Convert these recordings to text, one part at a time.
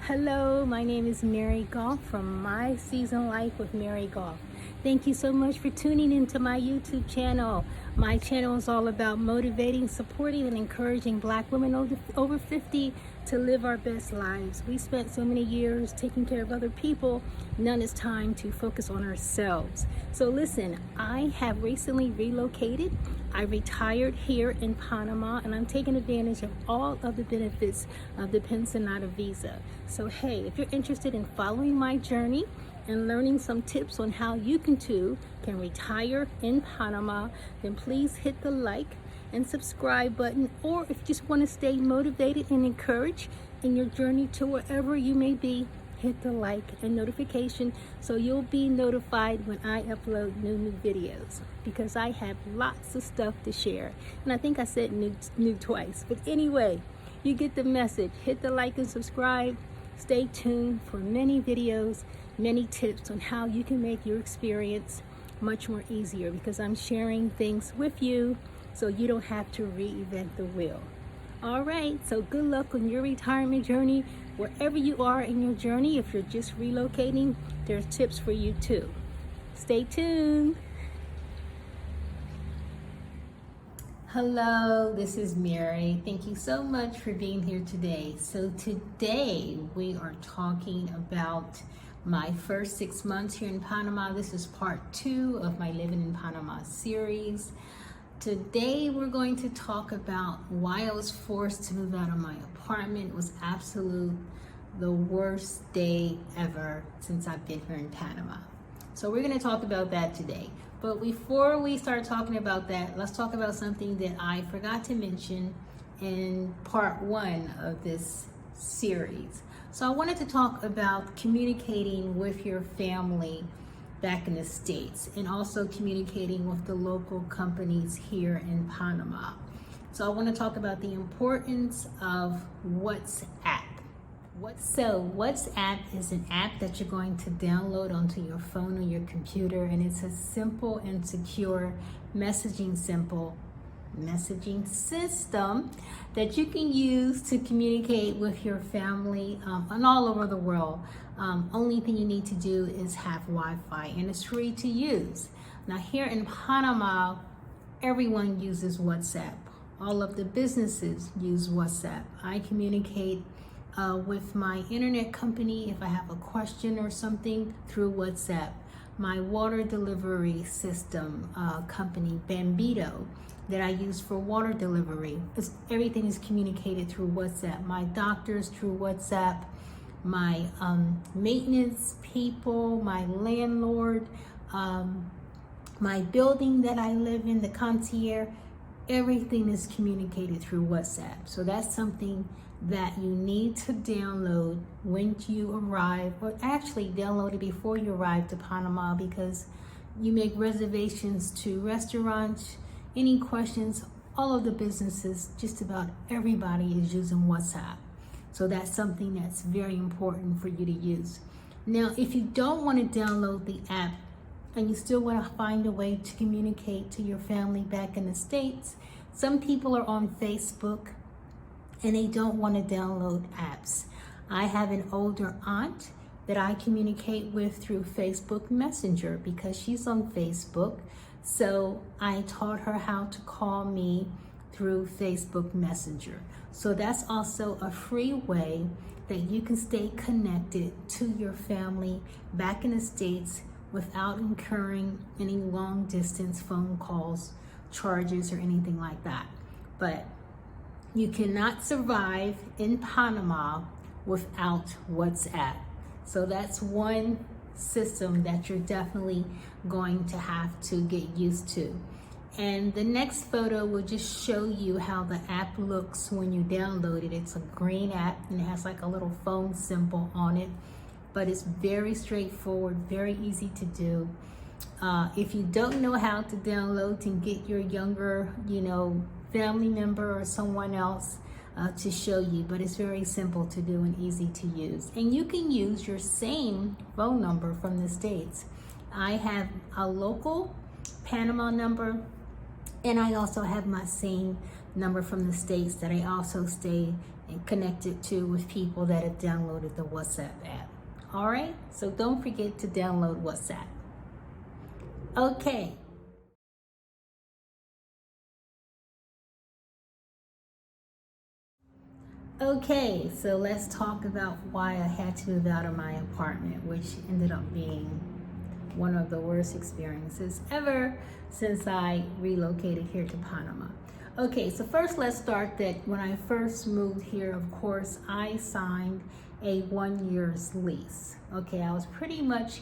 Hello, my name is Mary Goff from My Season Life with Mary Goff. Thank you so much for tuning into my YouTube channel. My channel is all about motivating, supporting, and encouraging Black women over 50 to live our best lives. We spent so many years taking care of other people. Now it's time to focus on ourselves. So listen, I have recently relocated. I retired here in Panama, and I'm taking advantage of all of the benefits of the Pensionata visa. So hey, if you're interested in following my journey and learning some tips on how you too can retire in Panama, then please hit the like and subscribe button. Or if you just want to stay motivated and encouraged in your journey to wherever you may be, hit the like and notification so you'll be notified when I upload new videos, because I have lots of stuff to share. And I think I said new twice, but anyway, you get the message. Hit the like and subscribe. Stay tuned for many videos, many tips on how you can make your experience much more easier, because I'm sharing things with you so you don't have to reinvent the wheel. All right, so good luck on your retirement journey. Wherever you are in your journey, if you're just relocating, there's tips for you too. Stay tuned. Hello, this is Mary. Thank you so much for being here today. So today we are talking about my first 6 months here in Panama. This is part 2 of my Living in Panama series. Today we're going to talk about why I was forced to move out of my apartment. It was the worst day ever since I've been here in Panama. So we're going to talk about that today. But before we start talking about that, let's talk about something that I forgot to mention in part 1 of this series. So I wanted to talk about communicating with your family back in the States, and also communicating with the local companies here in Panama. So I want to talk about the importance of WhatsApp. So WhatsApp is an app that you're going to download onto your phone or your computer, and it's a simple and secure messaging system that you can use to communicate with your family and all over the world. Only thing you need to do is have Wi-Fi, and it's free to use. Now here in Panama, everyone uses WhatsApp. All of the businesses use WhatsApp. I communicate with my internet company if I have a question or something through WhatsApp. My water delivery system company, Bambito, that I use for water delivery, everything is communicated through WhatsApp. My doctors through WhatsApp, my maintenance people, my landlord, my building that I live in, the concierge, everything is communicated through WhatsApp. So that's something that you need to download when you arrive, or actually download it before you arrive to Panama, because you make reservations to restaurants, any questions, all of the businesses, just about everybody is using WhatsApp. So that's something that's very important for you to use. Now, if you don't want to download the app and you still want to find a way to communicate to your family back in the States, some people are on Facebook and they don't want to download apps. I have an older aunt that I communicate with through Facebook Messenger because she's on Facebook. So I taught her how to call me through Facebook Messenger. So that's also a free way that you can stay connected to your family back in the States without incurring any long distance phone calls, charges, or anything like that. But you cannot survive in Panama without WhatsApp. So that's one system that you're definitely going to have to get used to. And the next photo will just show you how the app looks when you download it. It's a green app and it has like a little phone symbol on it, but it's very straightforward, very easy to do. If you don't know how to download, and get your younger, family member or someone else to show you, but it's very simple to do and easy to use. And you can use your same phone number from the States. I have a local Panama number And I also have my same number from the States that I also stay connected to with people that have downloaded the WhatsApp app. All right, so don't forget to download WhatsApp. Okay. Okay, so let's talk about why I had to move out of my apartment, which ended up being one of the worst experiences ever since I relocated here to Panama. Okay, so first let's start that when I first moved here, of course, I signed a 1 year's lease. Okay, I was pretty much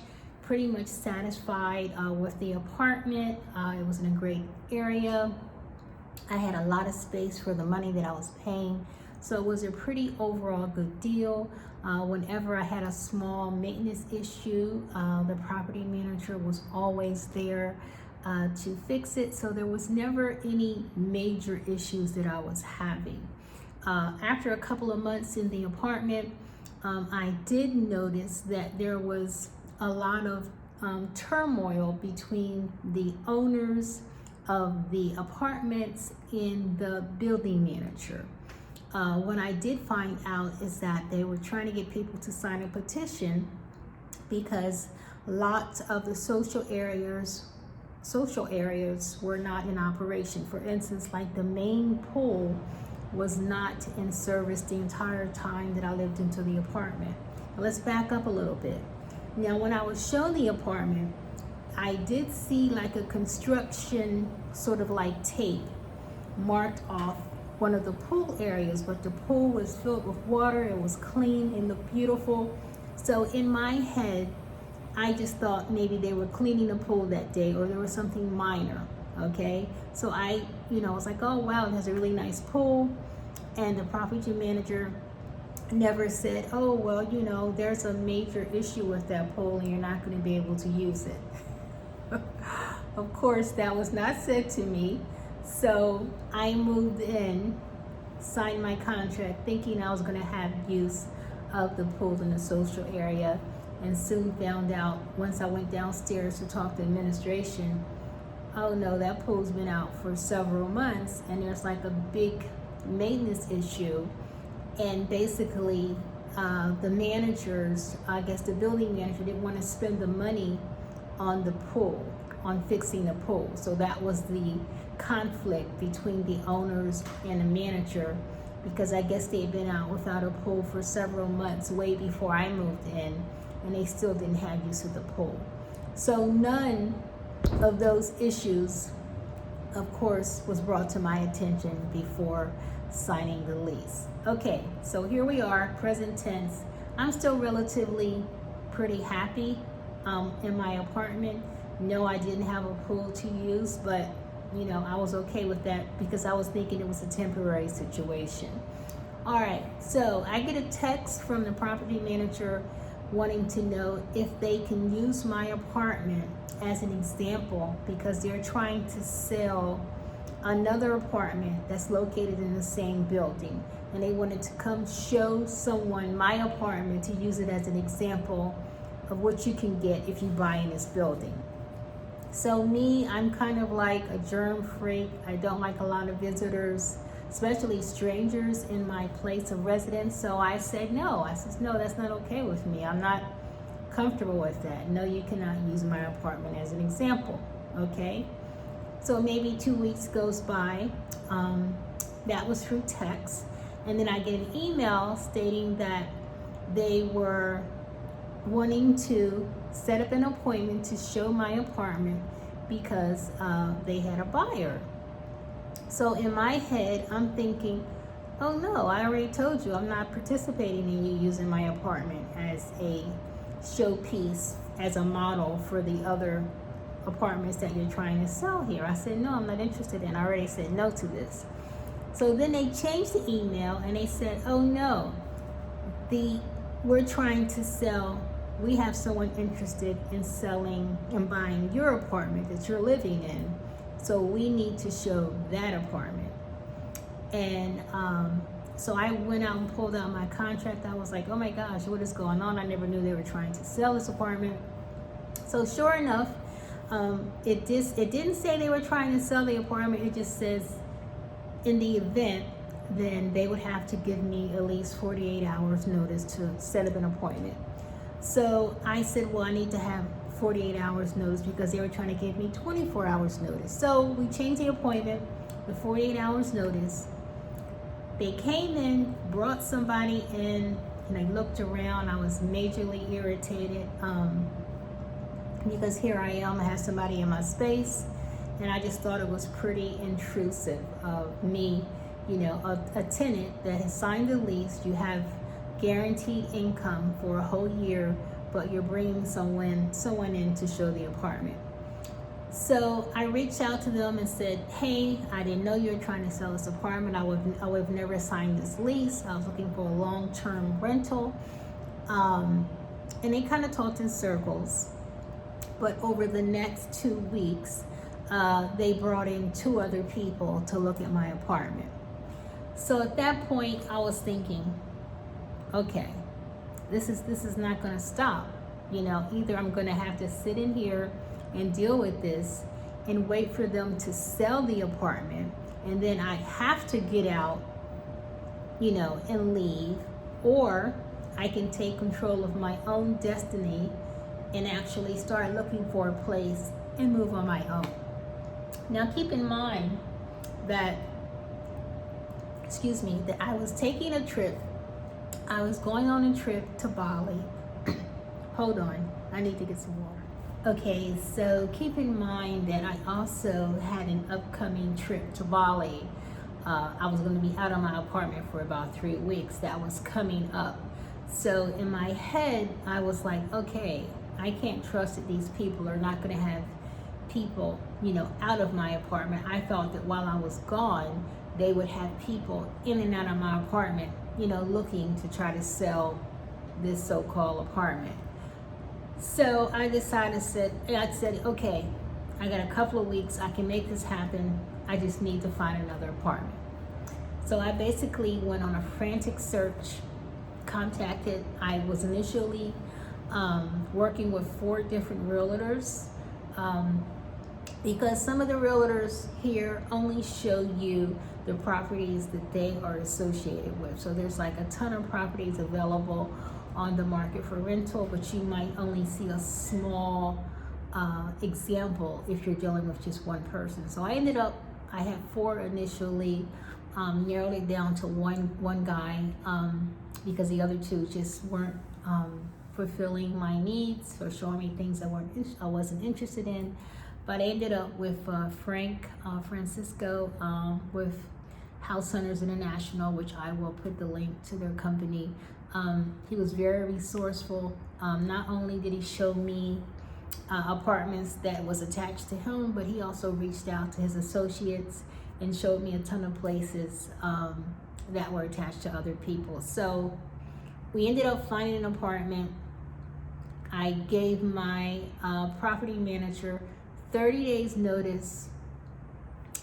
satisfied with the apartment. It was in a great area. I had a lot of space for the money that I was paying. So it was a pretty overall good deal. Whenever I had a small maintenance issue, the property manager was always there to fix it. So there was never any major issues that I was having. After a couple of months in the apartment, I did notice that there was a lot of turmoil between the owners of the apartments and the building manager. What I did find out is that they were trying to get people to sign a petition because lots of the social areas were not in operation. For instance, like the main pool was not in service the entire time that I lived into the apartment. Now, let's back up a little bit. Now, when I was shown the apartment, I did see like a construction sort of like tape marked off one of the pool areas, but the pool was filled with water. It was clean and looked beautiful. So in my head, I just thought maybe they were cleaning the pool that day or there was something minor, okay? So I was like, oh wow, it has a really nice pool. And the property manager never said, oh, well, there's a major issue with that pool and you're not gonna be able to use it. Of course, that was not said to me. So I moved in, signed my contract, thinking I was going to have use of the pool in the social area, and soon found out once I went downstairs to talk to administration, oh no, that pool's been out for several months and there's like a big maintenance issue. And basically the managers, I guess the building manager, didn't want to spend the money on the pool, on fixing the pool. So that was the conflict between the owners and the manager, because I guess they had been out without a pool for several months way before I moved in, and they still didn't have use of the pool. So none of those issues, of course, was brought to my attention before signing the lease. Okay, so here we are, present tense. I'm still relatively pretty happy in my apartment. No, I didn't have a pool to use, but I was okay with that because I was thinking it was a temporary situation. All right, so I get a text from the property manager wanting to know if they can use my apartment as an example because they're trying to sell another apartment that's located in the same building. And they wanted to come show someone my apartment to use it as an example of what you can get if you buy in this building. So me, I'm kind of like a germ freak. I don't like a lot of visitors, especially strangers in my place of residence. So I said no. I said, no, that's not okay with me. I'm not comfortable with that. No, you cannot use my apartment as an example, okay? So maybe 2 weeks goes by. That was through text. And then I get an email stating that they were wanting to set up an appointment to show my apartment because they had a buyer. So in my head, I'm thinking, oh no, I already told you I'm not participating in you using my apartment as a showpiece, as a model for the other apartments that you're trying to sell here. I said, no, I'm not interested in. I already said no to this. So then they changed the email and they said, oh no, we're trying to sell, we have someone interested in selling and buying your apartment that you're living in. So we need to show that apartment. And so I went out and pulled out my contract. I was like, oh my gosh, what is going on? I never knew they were trying to sell this apartment. So sure enough, It didn't say they were trying to sell the apartment. It just says in the event, then they would have to give me at least 48 hours notice to set up an appointment. So I said, well, I need to have 48 hours notice because they were trying to give me 24 hours notice. So we changed the appointment with 48 hours notice. They came in, brought somebody in, and I looked around. I was majorly irritated because here I am, I have somebody in my space, and I just thought it was pretty intrusive of me, you know, a tenant that has signed the lease. You have guaranteed income for a whole year, but you're bringing someone in to show the apartment. So I reached out to them and said, hey, I didn't know you were trying to sell this apartment. I would have never signed this lease. I was looking for a long-term rental. And they kind of talked in circles. But over the next 2 weeks, they brought in 2 other people to look at my apartment. So at that point, I was thinking, okay, this is not going to stop. You know, either I'm going to have to sit in here and deal with this and wait for them to sell the apartment, and then I have to get out, you know, and leave, or I can take control of my own destiny and actually start looking for a place and move on my own. Now keep in mind that, that I was taking a trip. I was going on a trip to Bali. Hold on, I need to get some water. Okay, so keep in mind that I also had an upcoming trip to Bali. I was going to be out of my apartment for about 3 weeks. That was coming up. So in my head, I was like, okay, I can't trust that these people are not going to have people, you know, out of my apartment. I thought that while I was gone, they would have people in and out of my apartment, you know, looking to try to sell this so-called apartment. So I decided, I said, okay, I got a couple of weeks, I can make this happen. I just need to find another apartment. So I basically went on a frantic search, I was initially working with 4 different realtors because some of the realtors here only show you the properties that they are associated with. So there's like a ton of properties available on the market for rental, but you might only see a small example if you're dealing with just one person. So I had 4 initially, narrowed it down to one guy because the other 2 just weren't fulfilling my needs or showing me things I wasn't interested in. But I ended up with Francisco with House Hunters International, which I will put the link to their company. He was very resourceful. Not only did he show me apartments that was attached to him, but he also reached out to his associates and showed me a ton of places that were attached to other people. So we ended up finding an apartment. I gave my property manager 30 days notice,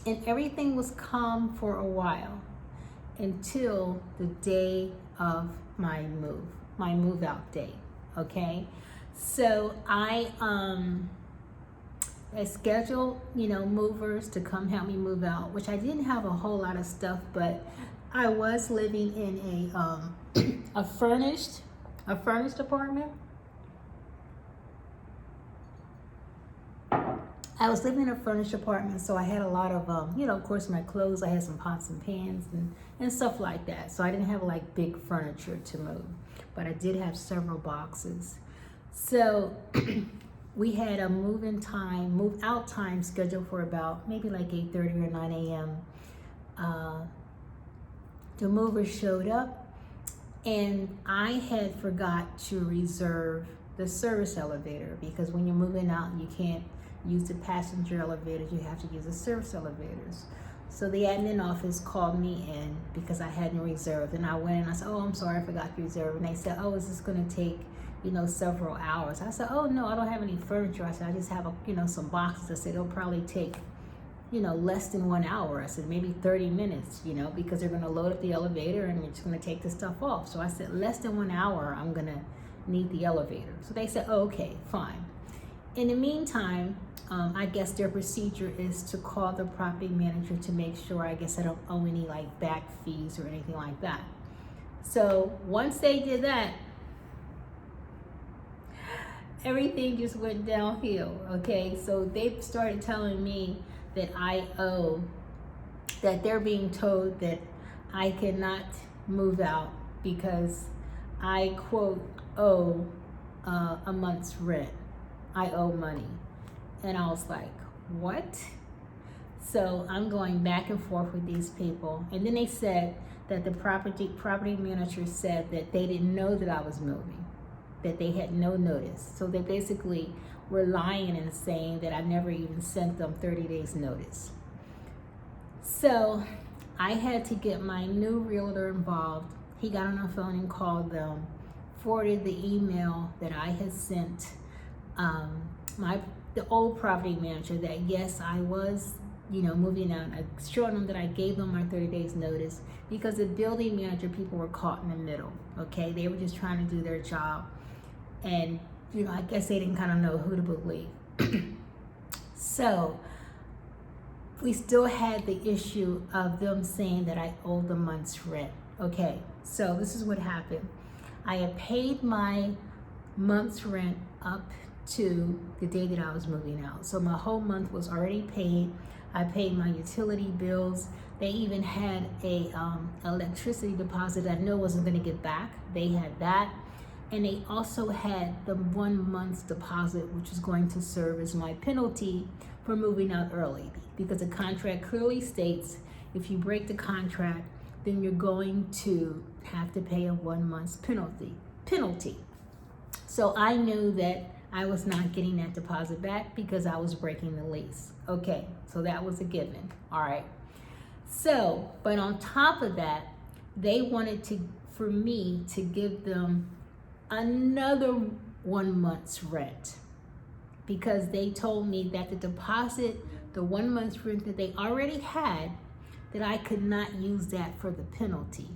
and everything was calm for a while until the day of my move out date. Okay, so I scheduled, you know, movers to come help me move out, which I didn't have a whole lot of stuff, but I was living in a furnished apartment. I was living in a furnished apartment, so I had a lot of, you know, of course, my clothes. I had some pots and pans and stuff like that. So I didn't have like big furniture to move, but I did have several boxes. So we had a move out time scheduled for about maybe like 8:30 or 9 a.m. The movers showed up, and I had forgot to reserve the service elevator because when you're moving out, you can't use the passenger elevators, you have to use the service elevators. So the admin office called me in because I hadn't reserved, and I went and I said, oh, I'm sorry, I forgot to reserve. And they said, oh, is this going to take, you know, several hours? I said, oh no, I don't have any furniture. I said, I just have some boxes. I said, it'll probably take, you know, less than 1 hour. I said, maybe 30 minutes, you know, because they're going to load up the elevator and you're just going to take the stuff off. So I said, less than 1 hour, I'm going to need the elevator. So they said, oh, okay, fine. In the meantime, I guess their procedure is to call the property manager to make sure, I guess I don't owe any like back fees or anything like that. So once they did that, everything just went downhill, okay? So they started telling me that that they're being told that I cannot move out because I, quote, owe a month's rent. I owe money. And I was like, what? So I'm going back and forth with these people. And then they said that the property manager said that they didn't know that I was moving, that they had no notice. So they basically were lying and saying that I never even sent them 30 days notice. So I had to get my new realtor involved. He got on the phone and called them, forwarded the email that I had sent the old property manager that yes, I was, moving out. I showed them that I gave them my 30 days notice because the building manager people were caught in the middle, okay? They were just trying to do their job. And, I guess they didn't kind of know who to believe. So we still had the issue of them saying that I owed the month's rent. Okay, so this is what happened. I had paid my month's rent up to the day that I was moving out. So my whole month was already paid. I paid my utility bills. They even had a electricity deposit I know wasn't going to get back. They had that. And they also had the 1 month's deposit, which is going to serve as my penalty for moving out early. Because the contract clearly states if you break the contract, then you're going to have to pay a 1 month's penalty. So I knew that I was not getting that deposit back because I was breaking the lease. Okay, so that was a given. All right. So, but on top of that, they wanted for me to give them another 1 month's rent because they told me that the deposit, the 1 month's rent that they already had, that I could not use that for the penalty.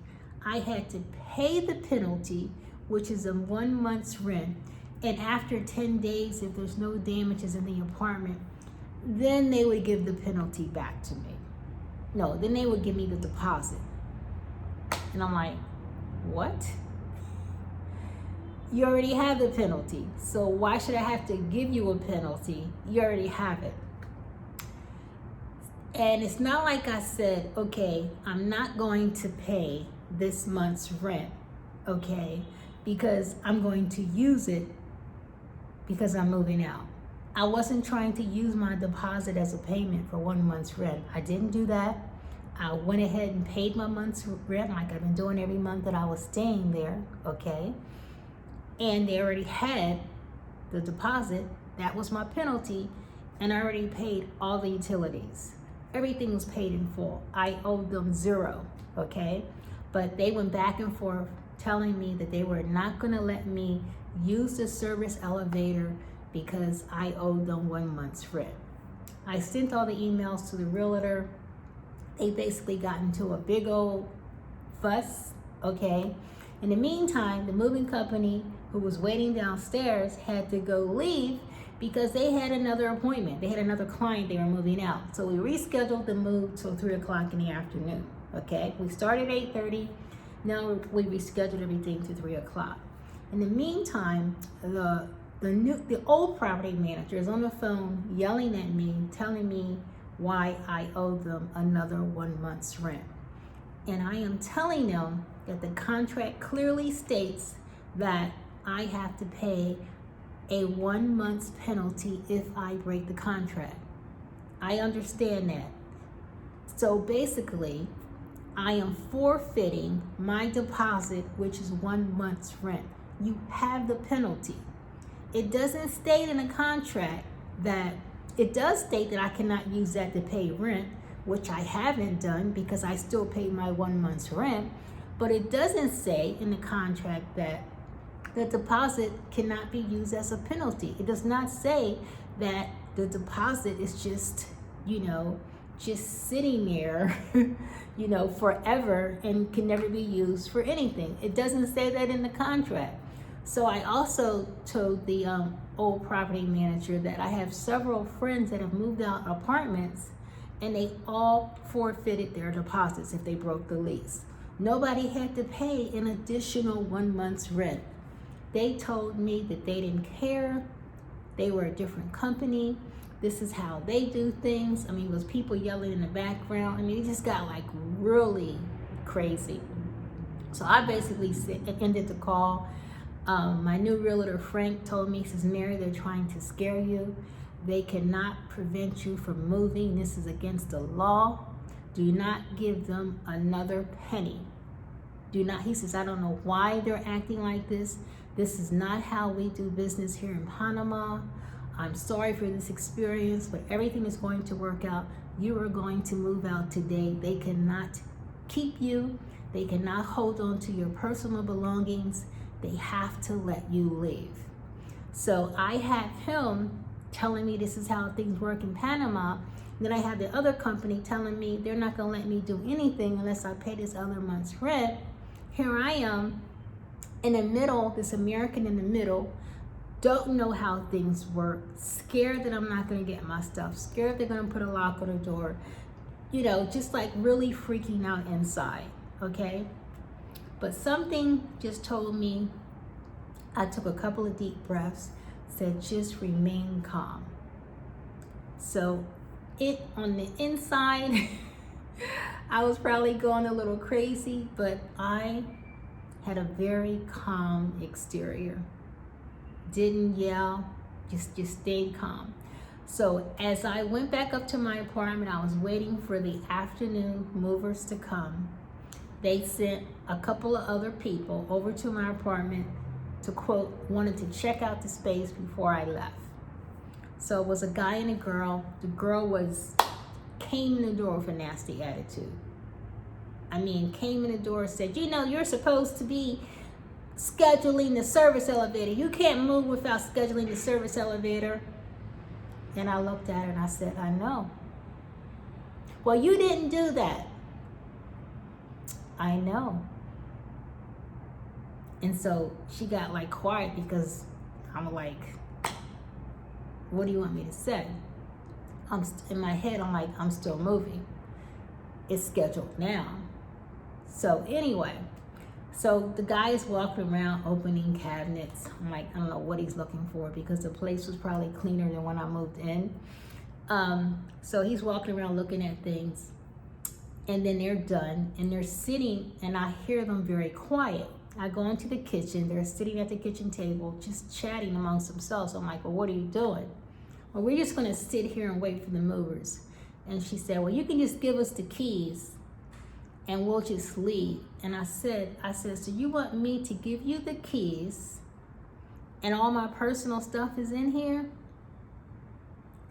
I had to pay the penalty, which is a 1 month's rent. And after 10 days, if there's no damages in the apartment, then they would give the penalty back to me. No, then they would give me the deposit. And I'm like, what? You already have the penalty. So why should I have to give you a penalty? You already have it. And it's not like I said, okay, I'm not going to pay this month's rent, okay, because I'm going to use it because I'm moving out. I wasn't trying to use my deposit as a payment for 1 month's rent. I didn't do that. I went ahead and paid my month's rent like I've been doing every month that I was staying there, okay? And they already had the deposit. That was my penalty. And I already paid all the utilities. Everything was paid in full. I owed them zero, okay? But they went back and forth telling me that they were not gonna let me use the service elevator because I owed them 1 month's rent. I sent all the emails to the realtor. They basically got into a big old fuss, okay? In the meantime, the moving company who was waiting downstairs had to go leave because they had another appointment. They had another client they were moving out. So we rescheduled the move till 3 o'clock in the afternoon, okay? We started 8:30, now we rescheduled everything to 3 o'clock. In the meantime, the old property manager is on the phone yelling at me, telling me why I owe them another 1 month's rent. And I am telling them that the contract clearly states that I have to pay a 1 month's penalty if I break the contract. I understand that. So basically, I am forfeiting my deposit, which is 1 month's rent. You have the penalty. It doesn't state in the contract that, it does state that I cannot use that to pay rent, which I haven't done because I still pay my 1 month's rent, but it doesn't say in the contract that the deposit cannot be used as a penalty. It does not say that the deposit is just, just sitting there, forever and can never be used for anything. It doesn't say that in the contract. So I also told the old property manager that I have several friends that have moved out apartments and they all forfeited their deposits if they broke the lease. Nobody had to pay an additional 1 month's rent. They told me that they didn't care. They were a different company. This is how they do things. I mean, it was people yelling in the background. I mean, it just got like really crazy. So I basically ended the call. My new realtor, Frank, told me, he says, Mary, they're trying to scare you. They cannot prevent you from moving. This is against the law. Do not give them another penny. Do not, he says, I don't know why they're acting like this. This is not how we do business here in Panama. I'm sorry for this experience, but everything is going to work out. You are going to move out today. They cannot keep you. They cannot hold on to your personal belongings. They have to let you leave. So I had him telling me this is how things work in Panama. Then I had the other company telling me they're not going to let me do anything unless I pay this other month's rent. Here I am in the middle, this American in the middle, don't know how things work, scared that I'm not going to get my stuff, scared they're going to put a lock on the door, you know, just like really freaking out inside, okay? But something just told me, I took a couple of deep breaths, said just remain calm. So it on the inside, I was probably going a little crazy, but I had a very calm exterior. Didn't yell, just stayed calm. So as I went back up to my apartment, I was waiting for the afternoon movers to come. They sent a couple of other people over to my apartment to, quote, wanted to check out the space before I left. So it was a guy and a girl. The girl came in the door with a nasty attitude. I mean, came in the door and said, you know, you're supposed to be scheduling the service elevator. You can't move without scheduling the service elevator. And I looked at her and I said, I know. Well, you didn't do that. I know. And so she got like quiet because I'm like, what do you want me to say? In my head, I'm like, I'm still moving. It's scheduled now. So anyway, so the guy is walking around opening cabinets. I'm like, I don't know what he's looking for because the place was probably cleaner than when I moved in. So he's walking around looking at things. And then they're done and they're sitting and I hear them very quiet. I go into the kitchen, they're sitting at the kitchen table just chatting amongst themselves. I'm like, well, what are you doing? Well, we're just gonna sit here and wait for the movers. And she said, well, you can just give us the keys and we'll just leave. And I said, so you want me to give you the keys and all my personal stuff is in here?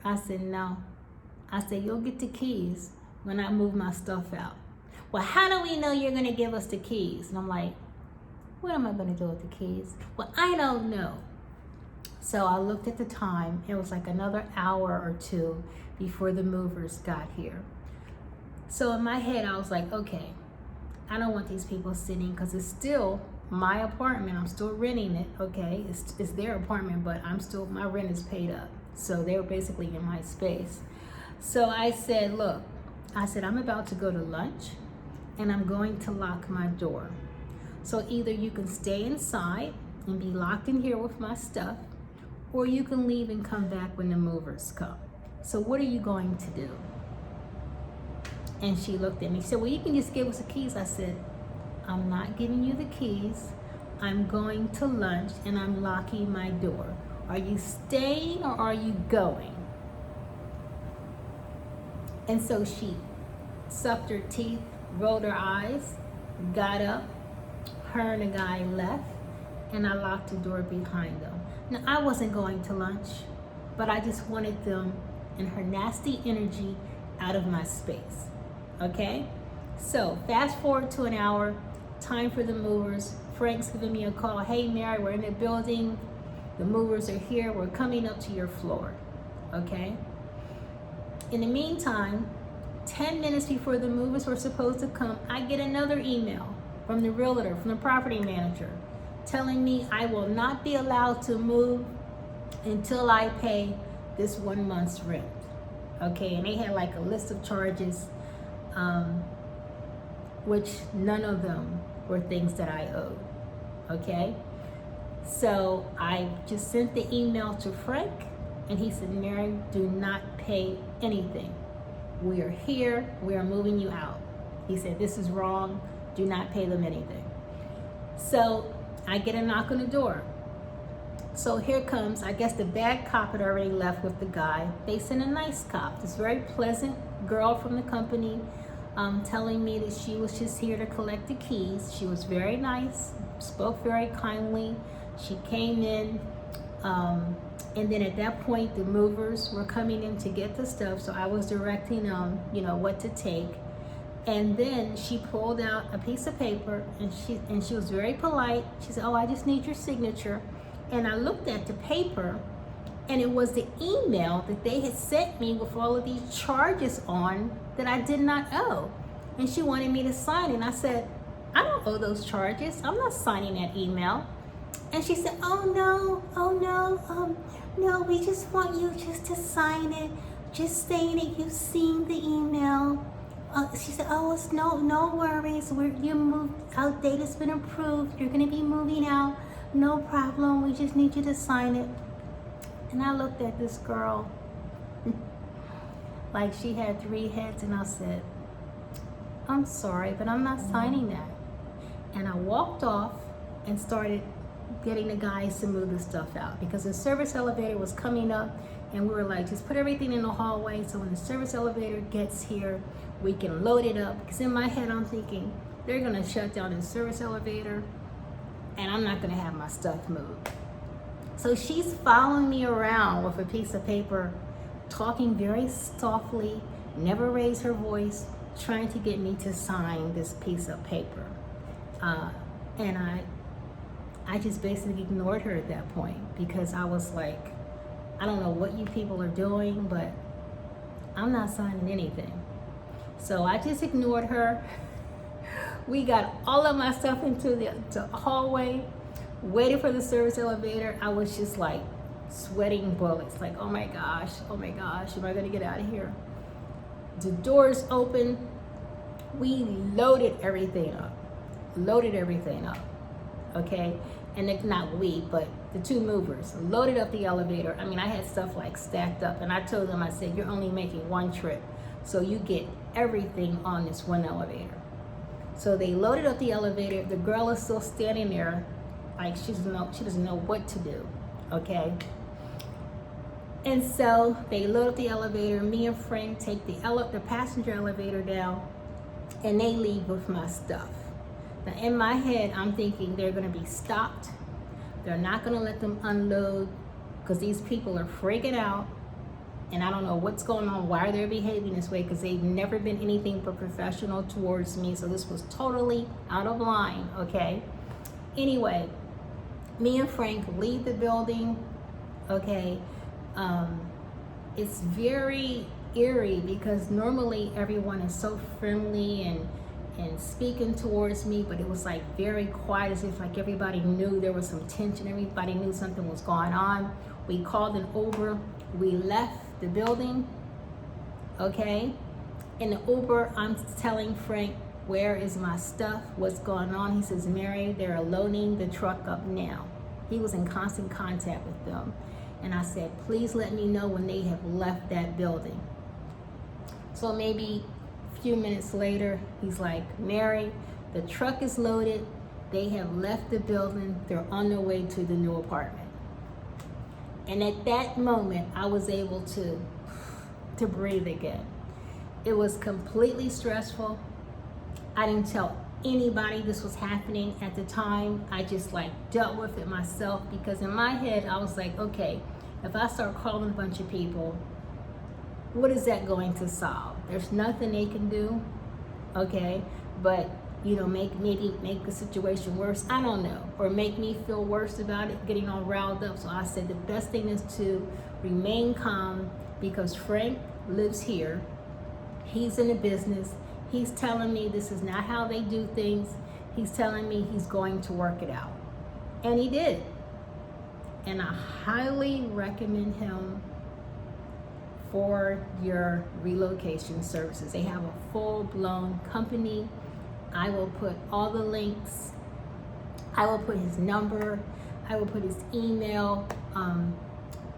I said, no. I said, you'll get the keys when I move my stuff out. Well, how do we know you're gonna give us the keys? And I'm like, what am I gonna do with the keys? Well, I don't know. So I looked at the time. It was like another hour or two before the movers got here. So in my head, I was like, okay, I don't want these people sitting because it's still my apartment. I'm still renting it, okay? It's their apartment, but my rent is paid up. So they were basically in my space. So I said, look, I'm about to go to lunch and I'm going to lock my door. So either you can stay inside and be locked in here with my stuff, or you can leave and come back when the movers come. So what are you going to do? And she looked at me. She said, well, you can just give us the keys. I said, I'm not giving you the keys. I'm going to lunch and I'm locking my door. Are you staying or are you going? And so she sucked her teeth, rolled her eyes, got up, her and the guy left, and I locked the door behind them. Now, I wasn't going to lunch, but I just wanted them and her nasty energy out of my space, okay? So fast forward to an hour, time for the movers. Frank's giving me a call. Hey, Mary, we're in the building. The movers are here. We're coming up to your floor, okay? In the meantime, 10 minutes before the movers were supposed to come, I get another email from the realtor, from the property manager, telling me I will not be allowed to move until I pay this 1 month's rent. Okay, and they had like a list of charges, which none of them were things that I owed. Okay, so I just sent the email to Frank, and he said, Mary, do not pay anything. We are here, we are moving you out. He said, this is wrong, do not pay them anything. So I get a knock on the door. So here comes, I guess the bad cop had already left with the guy. They sent a nice cop, this very pleasant girl from the company, telling me that she was just here to collect the keys. She was very nice, spoke very kindly. She came in, and then at that point, the movers were coming in to get the stuff. So I was directing them, what to take. And then she pulled out a piece of paper, and she was very polite. She said, oh, I just need your signature. And I looked at the paper, and it was the email that they had sent me with all of these charges on that I did not owe. And she wanted me to sign it. And I said, I don't owe those charges. I'm not signing that email. And she said, oh no, no, we just want you just to sign it. Just saying that you've seen the email. She said, oh, it's no worries. Your out date has been approved. You're gonna be moving out. No problem, we just need you to sign it. And I looked at this girl like she had 3 heads, and I said, I'm sorry, but I'm not signing that. And I walked off and started getting the guys to move the stuff out, because the service elevator was coming up, and we were like, just put everything in the hallway so when the service elevator gets here, we can load it up. Because in my head, I'm thinking, they're gonna shut down the service elevator, and I'm not gonna have my stuff moved. So she's following me around with a piece of paper, talking very softly, never raised her voice, trying to get me to sign this piece of paper. And I just basically ignored her at that point, because I was like, I don't know what you people are doing, but I'm not signing anything. So I just ignored her. We got all of my stuff into the hallway, waited for the service elevator. I was just like sweating bullets, like, oh my gosh, am I gonna get out of here? The doors open. We loaded everything up, okay? And not we, but the 2 movers loaded up the elevator. I mean, I had stuff like stacked up, and I told them, I said, you're only making 1 trip, so you get everything on this 1 elevator. So they loaded up the elevator. The girl is still standing there, like she doesn't know what to do, okay? And so they load up the elevator. Me and Frank take the passenger elevator down, and they leave with my stuff. Now in my head, I'm thinking they're gonna be stopped. They're not gonna let them unload, because these people are freaking out. And I don't know what's going on, why they're behaving this way, because they've never been anything but professional towards me. So this was totally out of line, okay? Anyway, me and Frank leave the building, okay? It's very eerie, because normally everyone is so friendly and speaking towards me, but it was like very quiet, as if like everybody knew there was some tension, everybody knew something was going on. We called an Uber, we left the building, okay? In the Uber, I'm telling Frank, where is my stuff? What's going on? He says, Mary, they're loading the truck up now. He was in constant contact with them. And I said, please let me know when they have left that building. So maybe a few minutes later, he's like, Mary, the truck is loaded. They have left the building. They're on their way to the new apartment. And at that moment, I was able to breathe again. It was completely stressful. I didn't tell anybody this was happening at the time. I just like dealt with it myself, because in my head, I was like, okay, if I start calling a bunch of people, what is that going to solve? There's nothing they can do, okay? But maybe make the situation worse, I don't know, or make me feel worse about it, getting all riled up. So I said the best thing is to remain calm, because Frank lives here. He's in the business. He's telling me this is not how they do things. He's telling me he's going to work it out. And he did. And I highly recommend him for your relocation services. They have a full-blown company. I will put all the links. I will put his number. I will put his email.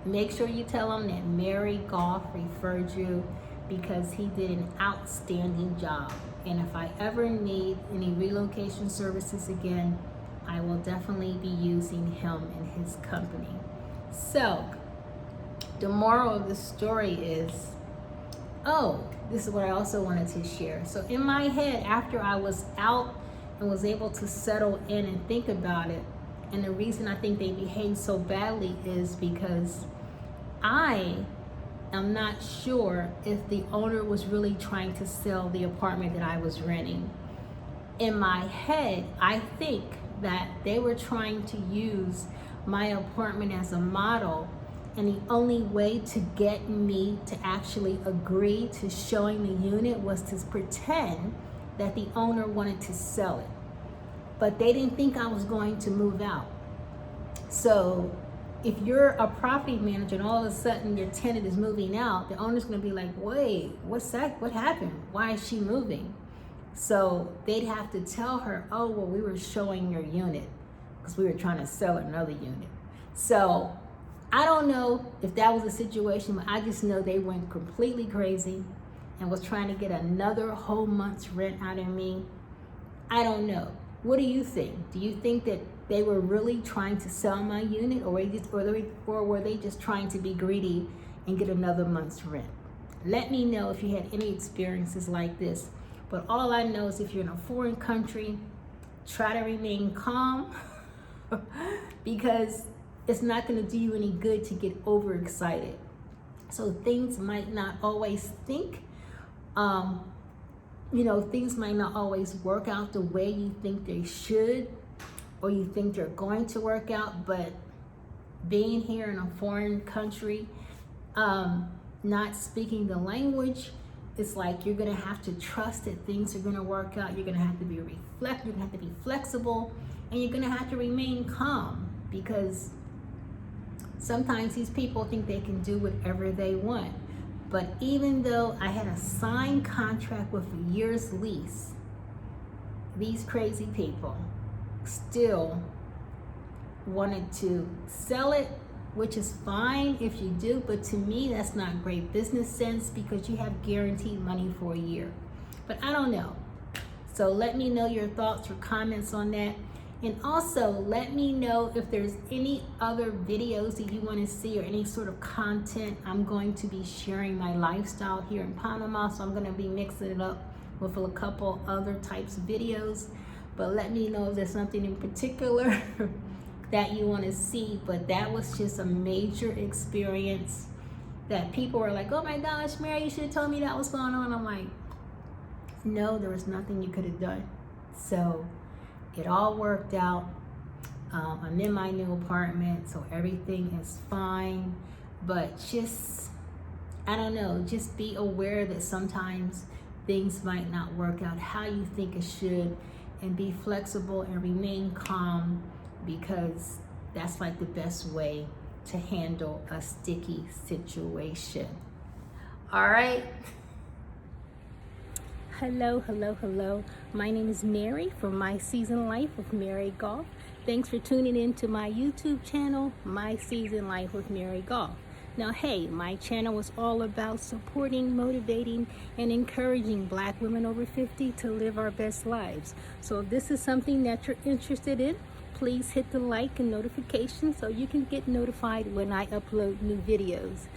Make sure you tell him that Mary Goff referred you, because he did an outstanding job. And if I ever need any relocation services again, I will definitely be using him and his company. So the moral of the story is, this is what I also wanted to share. So in my head, after I was out and was able to settle in and think about it, and the reason I think they behaved so badly is because I am not sure if the owner was really trying to sell the apartment that I was renting. In my head, I think that they were trying to use my apartment as a model, and the only way to get me to actually agree to showing the unit was to pretend that the owner wanted to sell it. But they didn't think I was going to move out. So if you're a property manager and all of a sudden your tenant is moving out, the owner's gonna be like, wait, what's that? What happened? Why is she moving? So they'd have to tell her, oh, well, we were showing your unit because we were trying to sell another unit. So I don't know if that was a situation, but I just know they went completely crazy and was trying to get another whole month's rent out of me. I don't know. What do you think? Do you think that they were really trying to sell my unit, or were they just trying to be greedy and get another month's rent? Let me know if you had any experiences like this. But all I know is if you're in a foreign country, try to remain calm because it's not going to do you any good to get overexcited. So things might not always things might not always work out the way you think they should, or you think they're going to work out. But being here in a foreign country, not speaking the language, it's like you're gonna have to trust that things are gonna work out. You're gonna have to be you're gonna have to be flexible, and you're gonna have to remain calm, because sometimes these people think they can do whatever they want. But even though I had a signed contract with a year's lease, these crazy people still wanted to sell it, which is fine if you do, but to me that's not great business sense, because you have guaranteed money for a year. But I don't know. So let me know your thoughts or comments on that. And also let me know if there's any other videos that you want to see, or any sort of content. I'm going to be sharing my lifestyle here in Panama, so I'm going to be mixing it up with a couple other types of videos. But let me know if there's something in particular that you want to see. But that was just a major experience that people were like, oh my gosh, Mary, you should have told me that was going on. I'm like, no, there was nothing you could have done. So it all worked out. I'm in my new apartment, so everything is fine. But just, I don't know, just be aware that sometimes things might not work out how you think it should, and be flexible and remain calm, because that's like the best way to handle a sticky situation. All right. Hello. My name is Mary from My Season Life with Mary Goff. Thanks for tuning in to my YouTube channel, My Season Life with Mary Goff. Now, hey, my channel is all about supporting, motivating, and encouraging Black women over 50 to live our best lives. So if this is something that you're interested in, please hit the like and notification so you can get notified when I upload new videos.